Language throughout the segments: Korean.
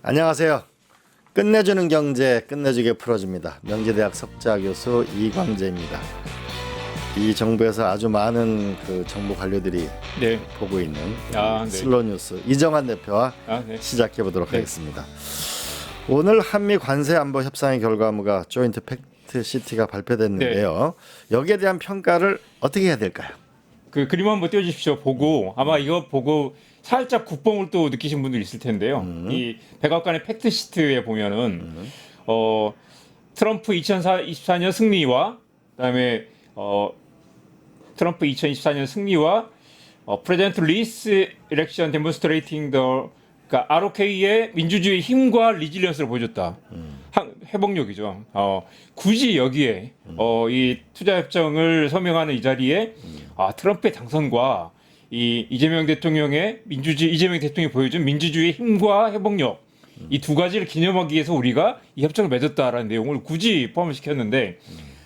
안녕하세요. 끝내주는 경제 끝내주게 풀어줍니다. 명지대학 석좌 교수 이광재입니다. 이 정부에서 아주 많은 그 정부 관료들이 네. 보고 있는 네. 슬로뉴스 이정환 대표와 네. 시작해 보도록 하겠습니다. 오늘 한미 관세 안보 협상의 결과물과 조인트 팩트 시티가 발표됐는데요. 여기에 대한 평가를 어떻게 해야 될까요? 그 그림 한번 띄워주십시오. 보고 아마 이거 보고 살짝 국뽕을 또 느끼신 분들 있을 텐데요. 이 백악관의 팩트 시트에 보면은 트럼프 2024년 승리와 그다음에 트럼프 2024년 승리와 프레젠트 리스 일렉션 데몬스트레이팅 더 그러니까 ROK의 민주주의 힘과 리질리언스를 보여줬다. 회복력이죠. 굳이 여기에 이 투자 협정을 서명하는 이 자리에 트럼프의 당선과 이 이재명 대통령의 이재명 대통령이 보여준 민주주의의 힘과 회복력 이 두 가지를 기념하기 위해서 우리가 이 협정을 맺었다라는 내용을 굳이 포함을 시켰는데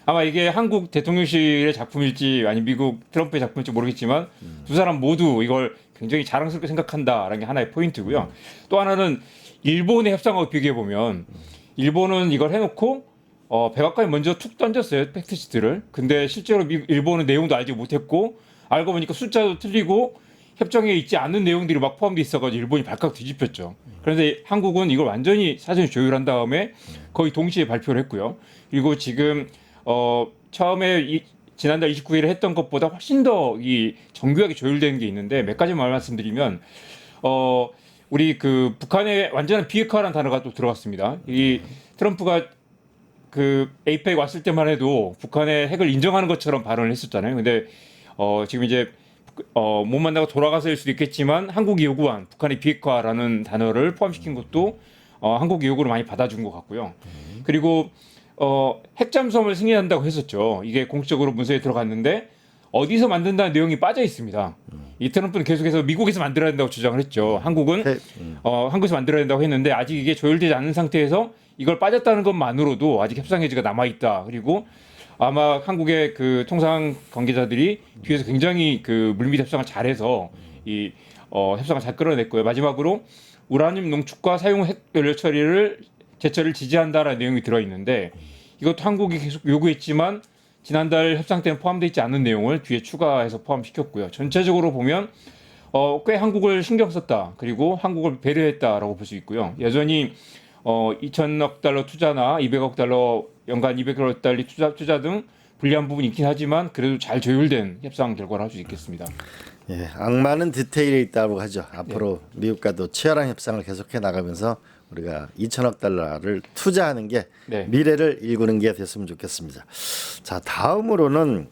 아마 이게 한국 대통령실의 작품일지 아니면 미국 트럼프의 작품일지 모르겠지만 두 사람 모두 이걸 굉장히 자랑스럽게 생각한다라는 게 하나의 포인트고요. 또 하나는 일본의 협상하고 비교해 보면 일본은 이걸 해놓고 백악관이 먼저 툭 던졌어요 팩트시트를. 근데 실제로 일본은 내용도 알지 못했고 알고 보니까 숫자도 틀리고 협정에 있지 않는 내용들이 막 포함되어 있어가지고 일본이 발칵 뒤집혔죠. 그런데 한국은 이걸 완전히 사전에 조율한 다음에 거의 동시에 발표를 했고요. 그리고 지금 처음에 지난달 29일에 했던 것보다 훨씬 더 이 정교하게 조율된 게 있는데 몇 가지 말씀드리면 우리 그 북한의 완전한 비핵화라는 단어가 또 들어갔습니다. 이 트럼프가 그 에이펙 왔을 때만 해도 북한의 핵을 인정하는 것처럼 발언을 했었잖아요. 근데 지금 이제 못 만나고 돌아가서일 수도 있겠지만 한국이 요구한 북한의 비핵화라는 단어를 포함시킨 것도 한국이 요구를 많이 받아준 것 같고요. 그리고 핵잠수함을 승인한다고 했었죠. 이게 공식적으로 문서에 들어갔는데 어디서 만든다는 내용이 빠져 있습니다. 이 트럼프는 계속해서 미국에서 만들어야 된다고 주장을 했죠. 한국은 한국에서 만들어야 된다고 했는데 아직 이게 조율되지 않은 상태에서 이걸 빠졌다는 것만으로도 아직 협상 여지가 남아 있다. 그리고 아마 한국의 그 통상 관계자들이 뒤에서 굉장히 그 물밑 협상을 잘해서 이 협상을 잘 끌어냈고요. 마지막으로 우라늄 농축과 사용 핵 연료 처리를 제철을 지지한다라는 내용이 들어 있는데 이것도 한국이 계속 요구했지만 지난달 협상 때는 포함되어 있지 않은 내용을 뒤에 추가해서 포함시켰고요. 전체적으로 보면 꽤 한국을 신경 썼다. 그리고 한국을 배려했다라고 볼 수 있고요. 여전히 2천억 달러 투자나 200억 달러 연간 200억 달러 투자 등 불리한 부분이 있긴 하지만 그래도 잘 조율된 협상 결과를 할 수 있겠습니다. 예, 악마는 디테일에 있다고 하죠. 앞으로 미국과도 치열한 협상을 계속해 나가면서 우리가 2천억 달러를 투자하는 게 미래를 일구는 게 됐으면 좋겠습니다. 자, 다음으로는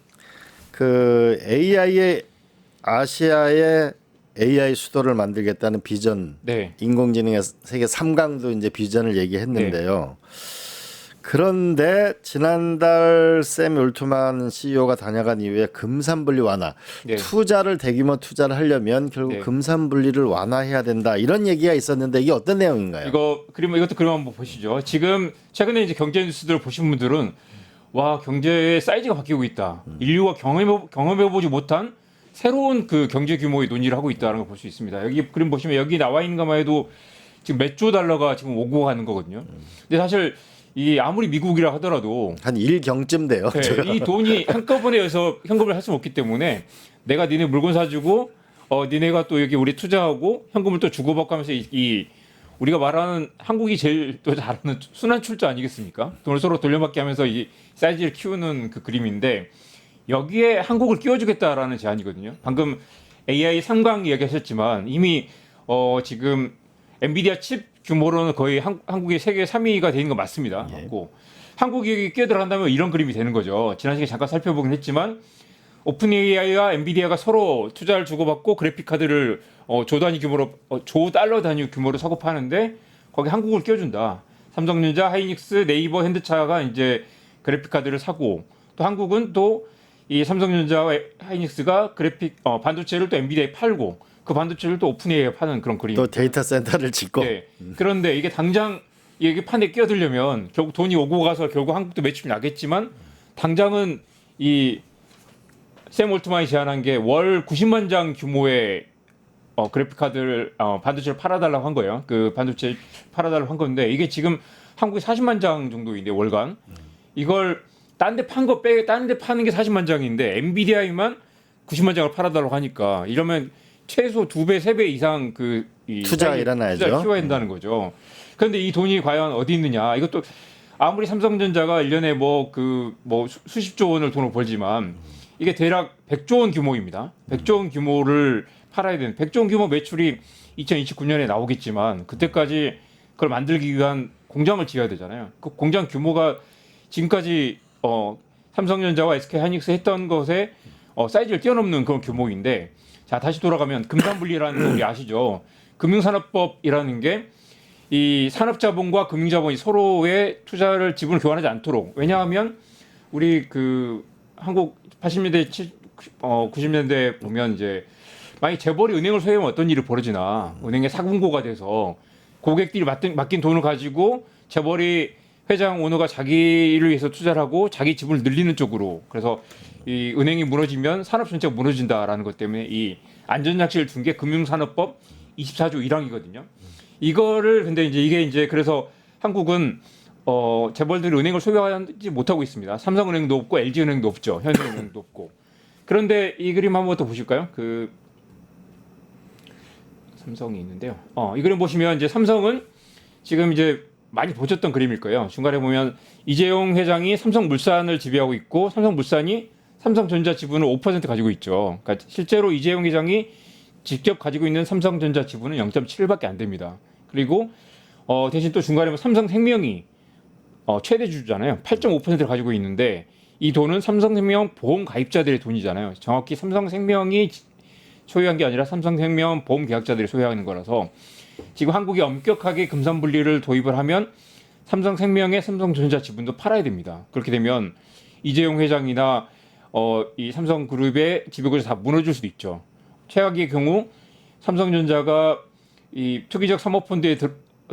그 AI의 아시아의 AI 수도를 만들겠다는 비전, 인공지능의 세계 3강도 이제 비전을 얘기했는데요. 그런데 지난달 샘 올트만 CEO가 다녀간 이후에 금산분리 완화, 투자를 대규모 투자를 하려면 결국 금산분리를 완화해야 된다 이런 얘기가 있었는데 이게 어떤 내용인가요? 이것도 그림 한번 보시죠. 지금 최근에 이제 경제 뉴스들을 보신 분들은 와 경제의 사이즈가 바뀌고 있다. 인류가 경험해보지 못한 새로운 그 경제 규모의 논의를 하고 있다는 걸 볼 수 있습니다. 여기 그림 보시면 여기 나와 있는 것만 해도 지금 몇 조 달러가 지금 오고 가는 거거든요. 근데 사실 이 아무리 미국이라 하더라도 한 1경쯤 돼요. 이 돈이 한꺼번에 여기서 현금을 할 수는 없기 때문에 내가 니네 물건 사주고 니네가 또 여기 우리 투자하고 현금을 또 주고받고 하면서 이 우리가 말하는 한국이 제일 또 잘하는 순환 출자 아니겠습니까? 돈을 서로 돌려받기 하면서 이 사이즈를 키우는 그 그림인데 여기에 한국을 끼워주겠다라는 제안이거든요. 방금 AI 3강 이야기하셨지만 이미 지금 엔비디아 칩 규모로는 거의 한국이 세계 3위가 되는 거 맞습니다. 맞고 한국이 끼어들어간다면 이런 그림이 되는 거죠. 지난 시간에 잠깐 살펴보긴 했지만 오픈 AI와 엔비디아가 서로 투자를 주고받고 그래픽 카드를 조 단위 규모로 조 달러 단위 규모로 사고 파는데 거기 한국을 끼워준다. 삼성전자, 하이닉스, 네이버, 현대차가 이제 그래픽 카드를 사고 또 한국은 또 이 삼성전자와 하이닉스가 그래픽 반도체를 또 엔비디아에 팔고 그 반도체를 또 오픈 AI에 파는 그런 그림. 또 데이터 센터를 짓고. 그런데 이게 당장 이게 판에 끼어들려면 결국 돈이 오고 가서 결국 한국도 매출이 나겠지만 당장은 이 샘 올트만이 제안한 게 월 90만 장 규모의 그래픽 카드를 반도체를 팔아달라고 한 거예요. 그 반도체 팔아달라고 한 건데 이게 지금 한국에 40만 장 정도인데 월간 이걸 딴 데 파는 게 40만 장인데 엔비디아에만 90만 장을 팔아달라고 하니까 이러면 최소 2배, 3배 이상 투자가 일어나야죠. 투자를 키워야 된다는 거죠. 그런데 이 돈이 과연 어디 있느냐? 이것도 아무리 삼성전자가 1년에 수십조 원을 돈을 벌지만 이게 대략 100조 원 규모입니다. 100조 원 규모를 팔아야 되는 100조 원 규모 매출이 2029년에 나오겠지만 그때까지 그걸 만들기 위한 공장을 지어야 되잖아요. 그 공장 규모가 지금까지 삼성전자와 SK하이닉스 했던 것에 사이즈를 뛰어넘는 그런 규모인데 자 다시 돌아가면 금산분리라는 거 우리 아시죠? 금융산업법이라는 게 이 산업자본과 금융자본이 서로의 투자를 지분을 교환하지 않도록 왜냐하면 우리 그 한국 80년대 90년대 보면 이제 만약 재벌이 은행을 소유하면 어떤 일이 벌어지나 은행의 사금고가 돼서 고객들이 맡긴 돈을 가지고 재벌이 회장 오너가 자기를 위해서 투자를 하고 자기 지분을 늘리는 쪽으로 그래서 이 은행이 무너지면 산업 전체가 무너진다라는 것 때문에 이 안전장치를 둔 게 금융산업법 24조 1항이거든요. 이거를 근데 이게 그래서 한국은 재벌들이 은행을 소유하지 못하고 있습니다. 삼성은행도 없고 LG은행도 없죠. 현대은행도 없고. 그런데 이 그림 한번 더 보실까요? 그 삼성이 있는데요. 이 그림 보시면 이제 삼성은 지금 이제 많이 보셨던 그림일 거예요. 중간에 보면 이재용 회장이 삼성물산을 지배하고 있고 삼성물산이 삼성전자 지분을 5% 가지고 있죠. 그러니까 실제로 이재용 회장이 직접 가지고 있는 삼성전자 지분은 0.7밖에 안 됩니다. 그리고 대신 또 중간에 보면 삼성생명이 최대 주주잖아요. 8.5%를 가지고 있는데 이 돈은 삼성생명 보험 가입자들의 돈이잖아요. 정확히 삼성생명이 소유한 게 아니라 삼성생명 보험 계약자들이 소유하는 거라서 지금 한국이 엄격하게 금산분리를 도입을 하면 삼성생명의 삼성전자 지분도 팔아야 됩니다. 그렇게 되면 이재용 회장이나 이 삼성그룹의 지배구조 다 무너질 수도 있죠. 최악의 경우 삼성전자가 이 투기적 사모펀드에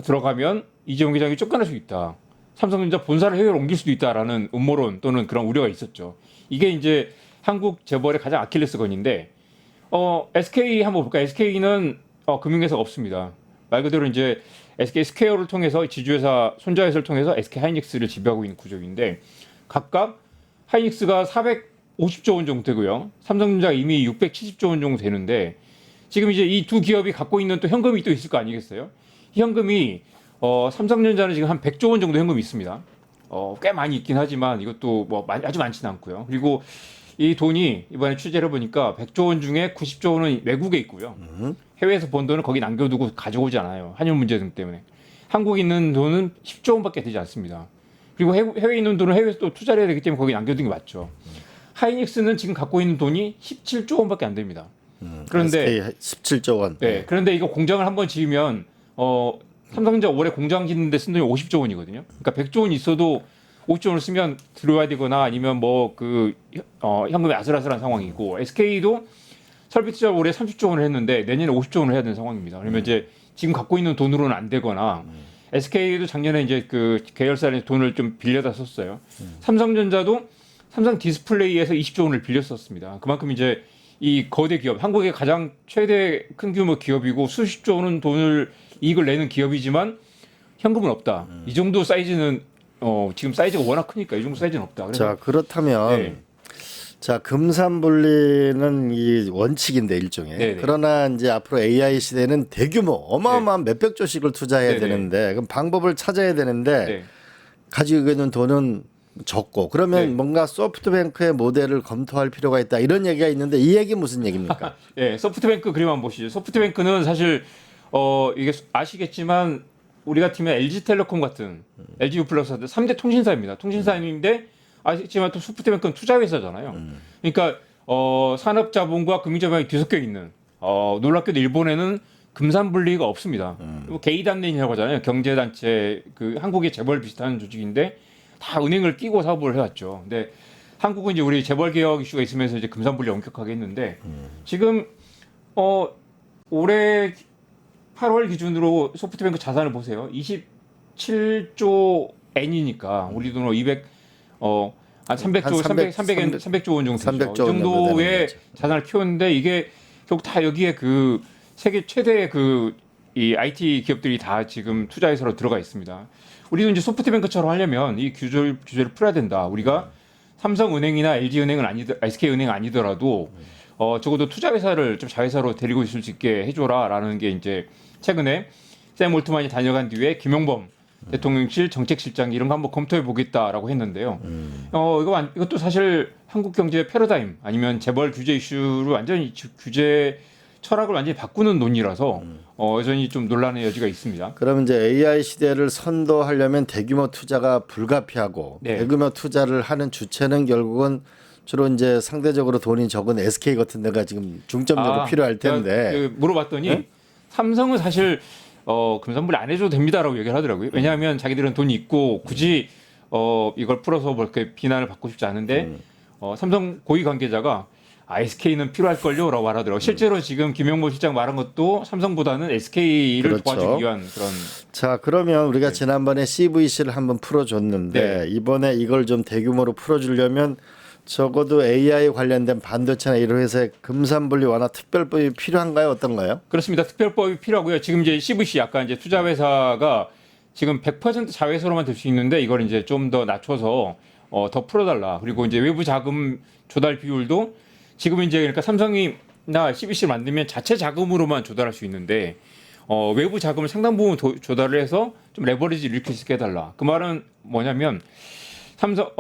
들어가면 이재용 회장이 쫓겨날 수 있다. 삼성전자 본사를 해외로 옮길 수도 있다라는 음모론 또는 그런 우려가 있었죠. 이게 이제 한국 재벌의 가장 아킬레스건인데 SK 한번 볼까요? SK는 금융회사가 없습니다. 말 그대로 이제 SK 스퀘어를 통해서 지주회사 손자회사를 통해서 SK 하이닉스를 지배하고 있는 구조인데 각각 하이닉스가 450조 원 정도 되고요. 삼성전자가 이미 670조 원 정도 되는데 지금 이제 이 두 기업이 갖고 있는 또 현금이 또 있을 거 아니겠어요? 이 현금이 삼성전자는 지금 한 100조 원 정도 현금이 있습니다. 꽤 많이 있긴 하지만 이것도 아주 많지는 않고요. 그리고 이 돈이 이번에 취재를 해보니까 100조 원 중에 90조 원은 외국에 있고요. 해외에서 번 돈은 거기 남겨두고 가져오지 않아요. 한일 문제 등 때문에. 한국에 있는 돈은 10조 원밖에 되지 않습니다. 그리고 해외에 있는 돈은 해외에서 또 투자를 해야 되기 때문에 거기 남겨둔 게 맞죠. 하이닉스는 지금 갖고 있는 돈이 17조 원밖에 안 됩니다. 그런데 17조 원. 네. 그런데 이거 공장을 한번 지으면 삼성전자 올해 공장 짓는데 쓴 돈이 50조 원이거든요. 그러니까 100조 원 있어도 50조 원을 쓰면 들어와야 되거나 아니면 현금이 아슬아슬한 상황이고 SK도 설비 투자 올해 30조 원을 했는데 내년에 50조 원을 해야 되는 상황입니다. 그러면 이제 지금 갖고 있는 돈으로는 안 되거나 SK도 작년에 이제 그 계열사에 돈을 좀 빌려다 썼어요. 삼성전자도 삼성 디스플레이에서 20조 원을 빌렸었습니다. 그만큼 이제 이 거대 기업, 한국의 가장 최대 큰 규모 기업이고 수십조 원 이익을 내는 기업이지만 현금은 없다. 이 정도 사이즈는 지금 사이즈가 워낙 크니까 이 정도 사이즈는 없다. 그래서 자 그렇다면 자 금산분리는 이 원칙인데 일종의 네네. 그러나 이제 앞으로 AI 시대는 대규모 어마어마한 몇백 조씩을 투자해야 네네. 되는데 그럼 방법을 찾아야 되는데 네. 가지고 있는 돈은 적고 그러면 네. 뭔가 소프트뱅크의 모델을 검토할 필요가 있다 이런 얘기가 있는데 이 얘기 무슨 얘기입니까? 예, 소프트뱅크 그림 한번 보시죠. 소프트뱅크는 사실 이게 아시겠지만 우리 같으면 LG텔레콤 같은 LG U+플러스 같은 3대 통신사입니다. 통신사인데 아시겠지만 또 소프트뱅크는 투자회사잖아요. 그러니까 산업자본과 금융자본이 뒤섞여 있는 놀랍게도 일본에는 금산분리가 없습니다. 게이단네이라고 하잖아요. 경제단체 그 한국의 재벌 비슷한 조직인데 다 은행을 끼고 사업을 해왔죠. 근데 한국은 이제 우리 재벌 개혁 이슈가 있으면서 이제 금산분리 엄격하게 했는데 지금 올해 8월 기준으로 소프트뱅크 자산을 보세요. 27조 엔이니까 우리 돈으로 300조 원 정도 되죠. 300조 이 정도의 자산을 키웠는데 이게 결국 다 여기에 그 세계 최대의 이 IT 기업들이 다 지금 투자 회사로 들어가 있습니다. 우리도 이제 소프트뱅크처럼 하려면 이 규제를 풀어야 된다. 우리가 삼성은행이나 LG은행은 SK은행 아니더라도 적어도 투자 회사를 좀 자회사로 데리고 있을 수 있게 해줘라라는 게 이제 최근에 샘 올트만이 다녀간 뒤에 김용범 대통령실 정책실장 이런 거 한번 검토해 보겠다라고 했는데요. 이것도 사실 한국 경제의 패러다임 아니면 재벌 규제 이슈를 완전히 규제 철학을 완전히 바꾸는 논의라서 여전히 좀 논란의 여지가 있습니다. 그럼 이제 AI 시대를 선도하려면 대규모 투자가 불가피하고 네. 대규모 투자를 하는 주체는 결국은 주로 이제 상대적으로 돈이 적은 SK 같은 데가 지금 중점적으로 필요할 텐데 물어봤더니 네? 삼성은 사실 금산분리 안 해줘도 됩니다라고 얘기를 하더라고요. 왜냐하면 자기들은 돈이 있고 굳이 이걸 풀어서 뭐 이렇게 비난을 받고 싶지 않은데 삼성 고위 관계자가 SK는 필요할걸요라고 말하더라고요. 실제로 지금 김용모 실장 말한 것도 삼성보다는 SK를 그렇죠. 도와주기 위한 그런. 자 그러면 우리가 지난번에 CVC를 한번 풀어줬는데 이번에 이걸 좀 대규모로 풀어주려면 적어도 AI 관련된 반도체나 이런 회사의 금산분리 완화 특별법이 필요한가요? 어떤가요? 그렇습니다. 특별법이 필요하고요. 지금 이제 CVC 아까 이제 투자 회사가 지금 100% 자회사로만 될 수 있는데 이걸 이제 좀 더 낮춰서 더 풀어달라. 그리고 이제 외부 자금 조달 비율도 지금 이제 그러니까 삼성이나 CVC를 만들면 자체 자금으로만 조달할 수 있는데 외부 자금을 상당 부분 조달을 해서 좀 레버리지를 일으킬 수 있게 해달라. 그 말은 뭐냐면 삼성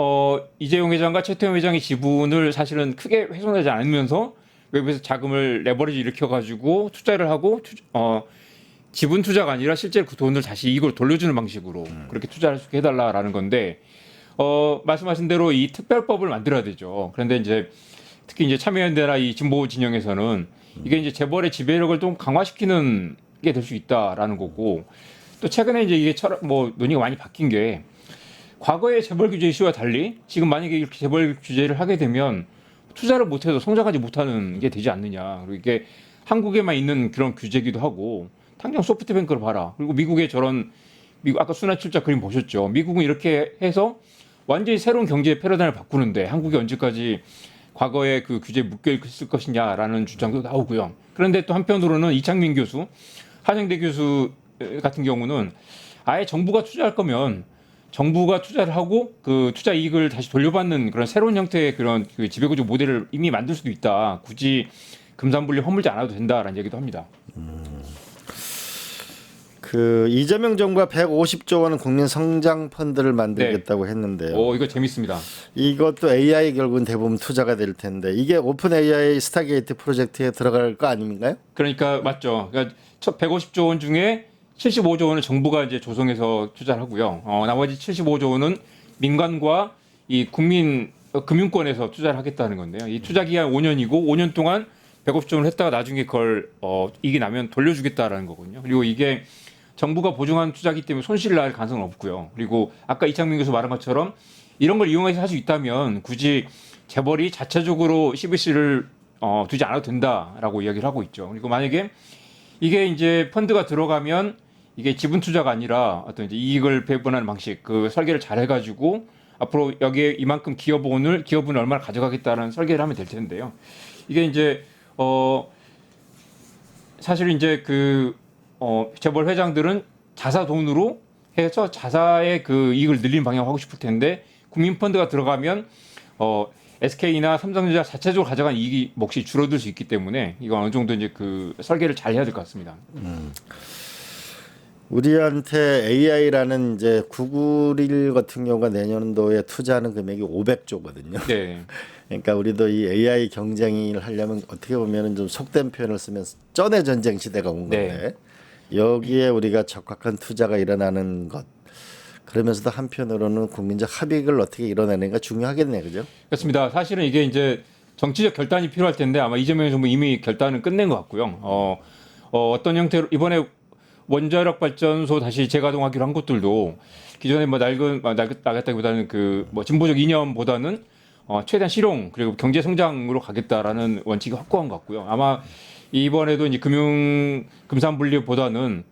이재용 회장과 최태원 회장의 지분을 사실은 크게 훼손하지 않으면서 외부에서 자금을 레버리지 일으켜가지고 투자를 하고 지분 투자가 아니라 실제로 그 돈을 다시 이걸 돌려주는 방식으로 그렇게 투자할 수 있게 해달라라는 건데 말씀하신 대로 이 특별법을 만들어야 되죠. 그런데 이제 특히 이제 참여연대나 이 진보 진영에서는 이게 이제 재벌의 지배력을 좀 강화시키는 게 될 수 있다라는 거고 또 최근에 이제 이게 논의가 많이 바뀐 게 과거의 재벌 규제 이슈와 달리 지금 만약에 이렇게 재벌 규제를 하게 되면 투자를 못해도 성장하지 못하는 게 되지 않느냐. 그리고 이게 한국에만 있는 그런 규제기도 하고 당장 소프트뱅크를 봐라. 그리고 미국의 미국 아까 순환 출자 그림 보셨죠. 미국은 이렇게 해서 완전히 새로운 경제 패러다임을 바꾸는데 한국이 언제까지 과거의 그 규제에 묶여 있을 것이냐라는 주장도 나오고요. 그런데 또 한편으로는 이창민 교수, 한양대 교수 같은 경우는 아예 정부가 투자할 거면 정부가 투자를 하고 그 투자 이익을 다시 돌려받는 그런 새로운 형태의 그런 그 지배구조 모델을 이미 만들 수도 있다. 굳이 금산분리 허물지 않아도 된다라는 얘기도 합니다. 그 이재명 정부가 150조 원 국민 성장 펀드를 만들겠다고 했는데요. 이거 재밌습니다. 이것도 AI 결국은 대부분 투자가 될 텐데 이게 오픈 AI 스타게이트 프로젝트에 들어갈 거 아닌가요? 그러니까 맞죠. 그러니까 첫 150조 원 중에 75조 원을 정부가 이제 조성해서 투자를 하고요. 나머지 75조 원은 민간과 이 국민 금융권에서 투자를 하겠다는 건데요. 이 투자 기간 5년이고 5년 동안 150조 원을 했다가 나중에 그걸 이익이 나면 돌려주겠다라는 거거든요. 그리고 이게 정부가 보증한 투자기 때문에 손실을 날 가능성은 없고요. 그리고 아까 이창민 교수 말한 것처럼 이런 걸 이용해서 할 수 있다면 굳이 재벌이 자체적으로 CVC를 두지 않아도 된다라고 이야기를 하고 있죠. 그리고 만약에 이게 이제 펀드가 들어가면 이게 지분 투자가 아니라 어떤 이제 이익을 배분하는 방식, 그 설계를 잘 해가지고 앞으로 여기에 이만큼 기업분을 얼마나 가져가겠다는 설계를 하면 될 텐데요. 이게 이제 사실 이제 재벌 회장들은 자사 돈으로 해서 자사의 그 이익을 늘리는 방향을 하고 싶을 텐데 국민 펀드가 들어가면 SK나 삼성전자 자체적으로 가져간 이익이 몫이 줄어들 수 있기 때문에 이건 어느 정도 이제 그 설계를 잘 해야 될 것 같습니다. 우리한테 AI라는 이제 구글 같은 경우가 내년도에 투자하는 금액이 500조거든요. 네. 그러니까 우리도 이 AI 경쟁을 하려면 어떻게 보면은 좀 속된 표현을 쓰면 쩐의 전쟁 시대가 온 건데 여기에 우리가 적합한 투자가 일어나는 것 그러면서도 한편으로는 국민적 합의를 어떻게 이뤄내는가 중요하겠네요, 그죠? 그렇습니다. 사실은 이게 이제 정치적 결단이 필요할 텐데 아마 이재명 정부 이미 결단은 끝낸 것 같고요. 어떤 형태로 이번에 원자력 발전소 다시 재가동하기로 한 것들도 기존에 나갔다기보다는 진보적 이념보다는 최대한 실용 그리고 경제 성장으로 가겠다라는 원칙이 확고한 것 같고요. 아마 이번에도 이제 금산 분리보다는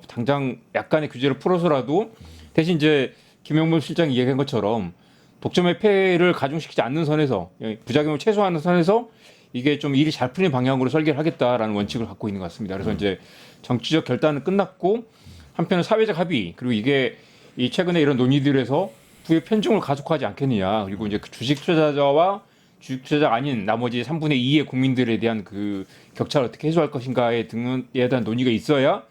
당장 약간의 규제를 풀어서라도 대신 이제 김용문 실장이 얘기한 것처럼 독점의 폐해를 가중시키지 않는 선에서 부작용을 최소화하는 선에서 이게 좀 일이 잘 풀리는 방향으로 설계를 하겠다라는 원칙을 갖고 있는 것 같습니다. 그래서 이제 정치적 결단은 끝났고 한편은 사회적 합의 그리고 이게 이 최근에 이런 논의들에서 부의 편중을 가속화하지 않겠느냐 그리고 이제 그 주식 투자자와 주식 투자자가 아닌 나머지 3분의 2의 국민들에 대한 그 격차를 어떻게 해소할 것인가에 등에 대한 논의가 있어야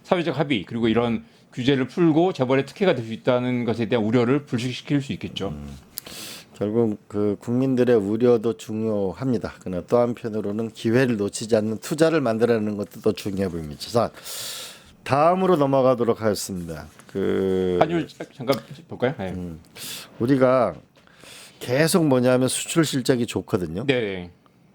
사회적 합의 그리고 이런 규제를 풀고 재벌의 특혜가 될 수 있다는 것에 대한 우려를 불식시킬 수 있겠죠. 결국 그 국민들의 우려도 중요합니다. 그러나 또 한편으로는 기회를 놓치지 않는 투자를 만들어내는 것도 더 중요해 보입니다. 자, 다음으로 넘어가도록 하겠습니다. 환율 잠깐 볼까요? 네. 우리가 계속 뭐냐면 수출 실적이 좋거든요. 네.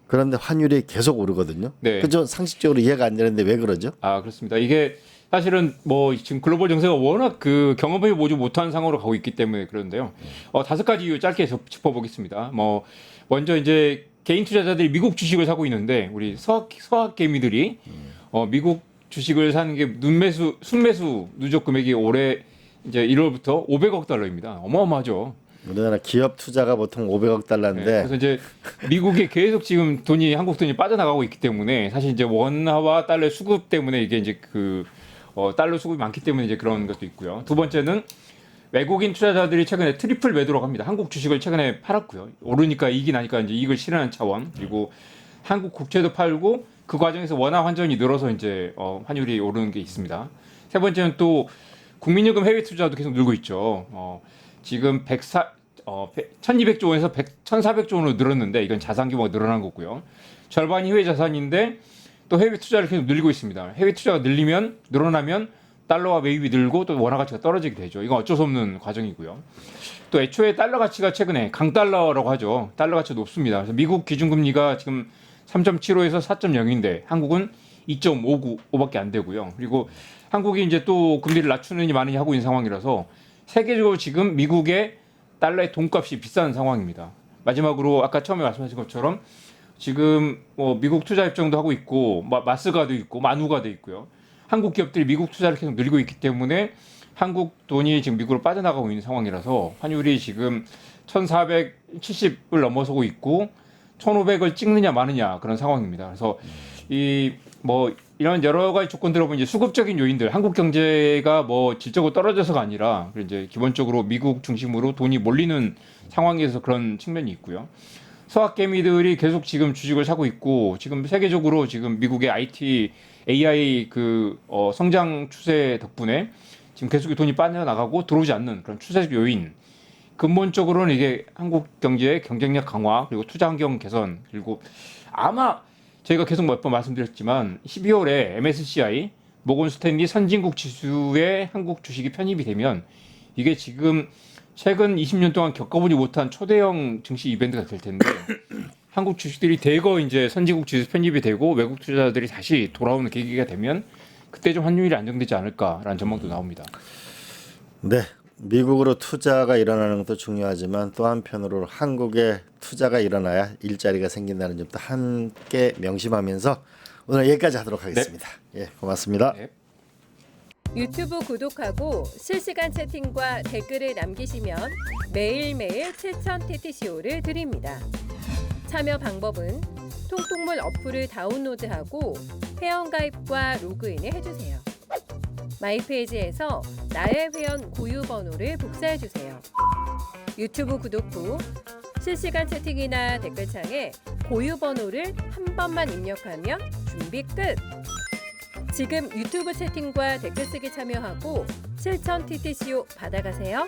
그런데 환율이 계속 오르거든요. 네. 그죠? 상식적으로 이해가 안 되는데 왜 그러죠? 아 그렇습니다. 이게 사실은 뭐 지금 글로벌 정세가 워낙 그 경험해 보지 못한 상황으로 가고 있기 때문에 그런데요. 5가지 이유 짧게 짚어보겠습니다. 뭐 먼저 이제 개인 투자자들이 미국 주식을 사고 있는데 우리 서학 개미들이 미국 주식을 사는 게 순매수 누적 금액이 올해 이제 1월부터 500억 달러입니다. 어마어마하죠. 우리나라 기업 투자가 보통 500억 달러인데 네, 그래서 이제 미국에 계속 지금 한국 돈이 빠져나가고 있기 때문에 사실 이제 원화와 달러 수급 때문에 이게 이제 달러 수급이 많기 때문에 이제 그런 것도 있고요. 두 번째는 외국인 투자자들이 최근에 트리플 매도록 합니다. 한국 주식을 최근에 팔았고요. 오르니까 이익이 나니까 이제 이익을 실현하는 차원. 그리고 한국 국채도 팔고 그 과정에서 원화 환전이 늘어서 이제 환율이 오르는 게 있습니다. 세 번째는 또 국민연금 해외 투자도 계속 늘고 있죠. 지금 1,200조 원에서 1,400조 원으로 늘었는데 이건 자산 규모가 늘어난 거고요. 절반이 해외 자산인데 또 해외 투자를 계속 늘리고 있습니다. 해외 투자가 늘어나면 달러와 매입이 늘고 또 원화 가치가 떨어지게 되죠. 이건 어쩔 수 없는 과정이고요. 또 애초에 달러 가치가 최근에 강달러라고 하죠. 달러 가치가 높습니다. 그래서 미국 기준금리가 지금 3.75에서 4.0인데 한국은 2.59밖에 안 되고요. 그리고 한국이 이제 또 금리를 낮추느니 마느니 하고 있는 상황이라서 세계적으로 지금 미국의 달러의 돈값이 비싼 상황입니다. 마지막으로 아까 처음에 말씀하신 것처럼 지금 미국 투자 협정도 하고 있고 마스가도 있고 마누가도 있고요. 한국 기업들이 미국 투자를 계속 늘리고 있기 때문에 한국 돈이 지금 미국으로 빠져나가고 있는 상황이라서 환율이 지금 1,470을 넘어서고 있고 1,500을 찍느냐 마느냐 그런 상황입니다. 그래서 이런 여러 가지 조건들을 보면 이제 수급적인 요인들, 한국 경제가 질적으로 떨어져서가 아니라 이제 기본적으로 미국 중심으로 돈이 몰리는 상황에서 그런 측면이 있고요. 서학개미들이 계속 지금 주식을 사고 있고 지금 세계적으로 지금 미국의 IT, AI 성장 추세 덕분에 지금 계속 돈이 빠져나가고 들어오지 않는 그런 추세적 요인. 근본적으로는 이게 한국 경제의 경쟁력 강화 그리고 투자 환경 개선 그리고 아마 저희가 계속 몇 번 말씀드렸지만 12월에 MSCI 모건 스탠리 선진국 지수에 한국 주식이 편입이 되면 이게 지금 최근 20년 동안 겪어보지 못한 초대형 증시 이벤트가 될 텐데 한국 주식들이 대거 이제 선진국 지수 편입이 되고 외국 투자자들이 다시 돌아오는 계기가 되면 그때 좀 환율이 안정되지 않을까라는 전망도 나옵니다. 네. 미국으로 투자가 일어나는 것도 중요하지만 또 한편으로 한국에 투자가 일어나야 일자리가 생긴다는 점도 함께 명심하면서 오늘 여기까지 하도록 하겠습니다. 네. 예, 고맙습니다. 네. 유튜브 구독하고 실시간 채팅과 댓글을 남기시면 매일매일 7,000TTCO를 드립니다. 참여 방법은 통통물 어플을 다운로드하고 회원가입과 로그인을 해주세요. 마이페이지에서 나의 회원 고유 번호를 복사해주세요. 유튜브 구독 후 실시간 채팅이나 댓글창에 고유 번호를 한 번만 입력하면 준비 끝! 지금 유튜브 채팅과 댓글 쓰기 참여하고 7,000TTCO 받아가세요.